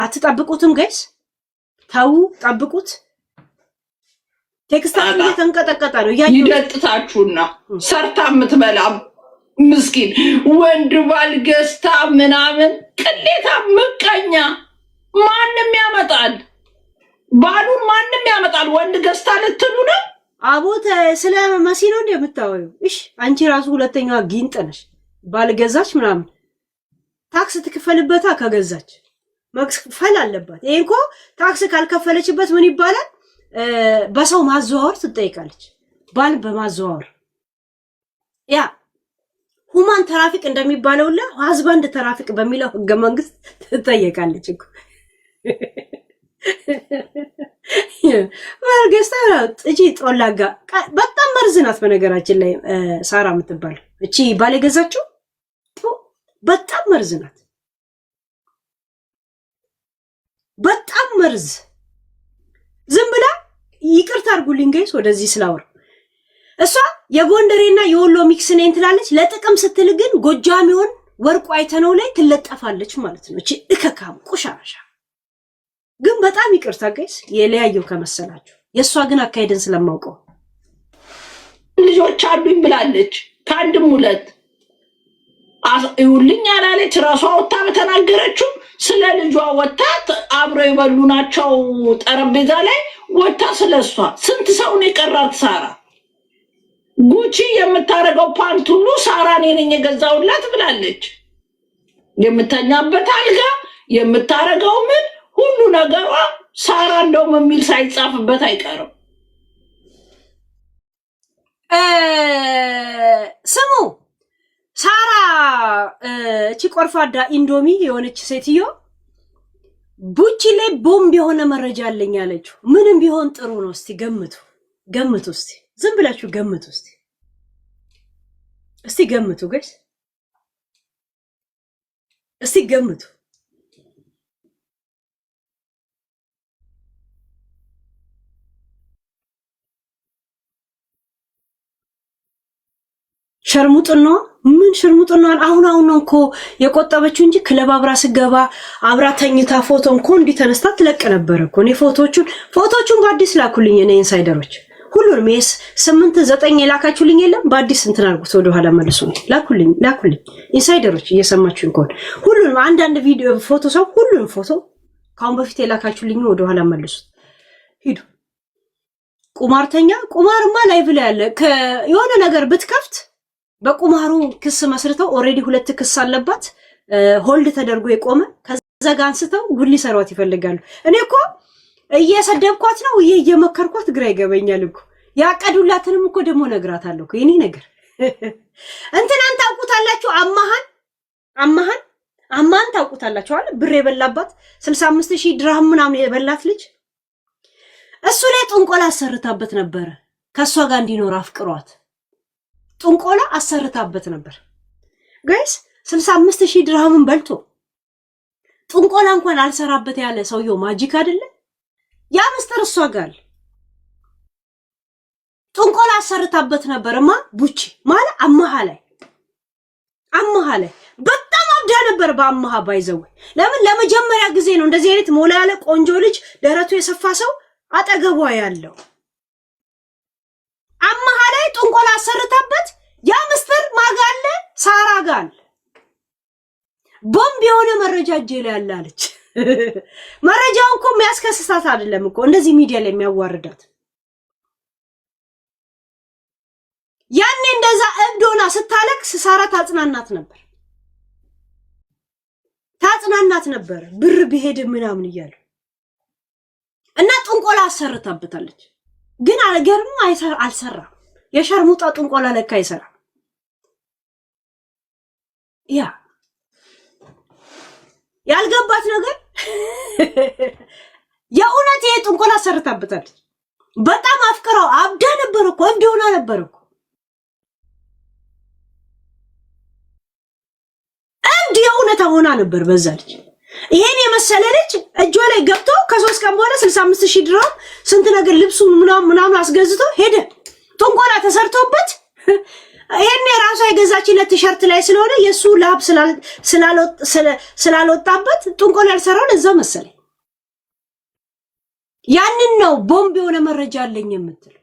አትጠብቁትም ጋይስ ታው ጠብቁት ቴክስታችሁ እየተንቀጠቀጠ ነው ይደጥታችሁና ሰርታ የምትበላም ምስኪን ወንድ ባልገስታ ምናምን ቅሌታ ምቀኛ ማንንም ያመጣል ባሉን ማንንም ያመጣል ወንድ ገስታ ልትሉ ነው አቦተ ስለ መሲ ነው እንደምታወዩ እሺ አንቺ ራሱ ሁለተኛዋ ጊንጥ ነሽ ባልገዛች ምናምን ታክስ ትከፈልበታ ከገዛች መክፈል አለባት ይሄንኮ ታክስ ካልከፈለችበት ምን ይባላል በሰው ማዘዋወር ትጠይቃለች ባል በማዘዋወር ያ ሁማን ትራፊክ እንደሚባለውላ ሃዝባንድ ትራፊክ በሚለው ህገ መንግስት ትጠየቃለች እኮ ወርገስታ ጥጂ ጦላጋ በጣም መርዝናት በነገራችን ላይ ሳራ የምትባል እቺ ባል የገዛችው በጣም መርዝናት በጣም መርዝ ዝም ብላ ይቅርታ አድርጉልኝ ጋይስ ወደዚህ ስላወር እሷ የጎንደሬና የወሎ ሚክስ ነኝ ትላለች ለጥቅም ስትል ግን ጎጃሚውን ወርቁ አይተነው ላይ ትለጠፋለች ማለት ነው እቺ እከካም ቁሻሻ ግን በጣም ይቅርታ ጋይስ የለያየው ከመሰላችሁ የሷ ግን አካይደን ስለማውቀው ልጆች አሉኝ ብላለች ካንድም ሁለት ይውልኝ አላለች ራሷ ወጣ በተናገረችው ስለ ልጇ ወጣት አብረው ይበሉ ናቸው ጠረጴዛ ላይ ወጣ ስለሷ ስንት ሰው ነው የቀራት ሳራ ጉቺ የምታረገው ፓንት ሁሉ ሳራ ነኝ የገዛውላት ብላለች የምተኛበት አልጋ የምታረገው ምን ሁሉ ነገሯ ሳራ እንደውም የሚል ሳይጻፍበት አይቀርም ስሙ ሳራ እቺ ቆርፋዳ ኢንዶሚ የሆነች ሴትዮ ቡቺ ላይ ቦምብ የሆነ መረጃ አለኝ አለችው ምንም ቢሆን ጥሩ ነው እስቲ ገምቱ እስቲ ዝም ብላችሁ ገምቱ እስቲ ገምቱ ጋይስ እስቲ ገምቱ ሸርሙጥና ምን ሸርሙጥና አሁን ነው እኮ የቆጠበችው እንጂ ክለብ አብራ ስገባ አብራ ተኝታ ፎቶ እንኮ እንዲ ተነስታ ትለቅ ነበር እኮ እኔ ፎቶቹን በአዲስ ላኩልኝ እኔ ኢንሳይደሮች ሁሉንም 8 9 የላካችሁልኝ የለም በአዲስ እንትን አድርጉት ወደ ኋላ መልሱ ላኩልኝ ኢንሳይደሮች እየሰማችሁ እንኳን ሁሉንም አንድ ቪዲዮ ፎቶ ሰው ሁሉንም ፎቶ ካሁን በፊት የላካችሁልኝ ወደ ኋላ መልሱ ሂዱ ቁማርማ ላይቭ ላይ ያለ የሆነ ነገር ብትከፍት በቁማሩ ክስ መስርተው ኦሬዲ 2 ክስ አለባት ሆልድ ተደርጎ የቆመ ከዛ ጋር አንስተው ጉድ ሊሰሯት ይፈልጋሉ እኔ እኮ እየሰደብኳት ነው እየመከርኳት ግራ ይገበኛል እኮ ያቀዱላትንም እኮ ደሞ ነግራታለሁ እኮ የኔ ነገር እንትናን ታውቁታላችሁ አማሃን ታውቁታላችሁ አይደል ብር የበላባት 65000 ድርሃም ምናምን የበላት ልጅ እሱ ላይ ጥንቆላ አሰርታበት ነበር ከሷ ጋር እንዲኖር አፍቅሯት ጥንቆላ አሰርታበት ነበር ጋይስ 65000 ድርሃምን በልቶ ጥንቆላ እንኳን አልሰራበት ያለ ሰውየው ማጂክ አይደለ ያ ምስጥር እሷ ጋር ጥንቆላ አሰርታበት ነበርማ ቡቺ ማለት አማሃ ላይ በጣም አብዳ ነበር በአማሃ ባይዘው ለምን ለመጀመሪያ ጊዜ ነው እንደዚህ አይነት ሞላ ያለ ቆንጆ ልጅ ደረቱ የሰፋ ሰው አጠገቧ ያለው አማሃ ላይ ጥንቆላ አሰርታበት ያ ምስጥር ማጋለ ሳራ ጋር ቦምብ የሆነ መረጃ እጄ ላይ አላለች መረጃው እኮ የሚያስከስሳት አይደለም እኮ እንደዚህ ሚዲያ ላይ የሚያዋርዳት ያኔ እንደዛ እብዶና ስታለቅስ ሳራ ታጽናናት ነበር ብር ቢሄድ ምናምን ይያሉ እና ጥንቆላ አሰርታበታለች ግን አልገርም አልሰራም የሸርሙጣ ጥንቆላ ለካ አይሰራ ያ ያልገባት ነገር የእውነት የጥንቆላ አሰርታበታለች በጣም አፍቅረው አብዳ ነበር እኮ እብዶና ነበር እኮ እብድ የእውነት ሆና ነበር በዛ ልጅ ይሄን የመሰለ ልጅ እጇ ላይ ገብቶ ከ3 ቀን በኋላ 65000 ድርሃም ስንት ነገር ልብሱን ምናምን አስገዝቶ ሄደ ጥንቆላ ተሰርቶበት ይሄን የራሷ የገዛችለት ቲሸርት ላይ ስለሆነ የሱ ላብ ስላልወጣበት ጥንቆላ ያልሰራውን እዛው መሰለኝ። ያንን ነው ቦምብ የሆነ መረጃ አለኝ የምትለው።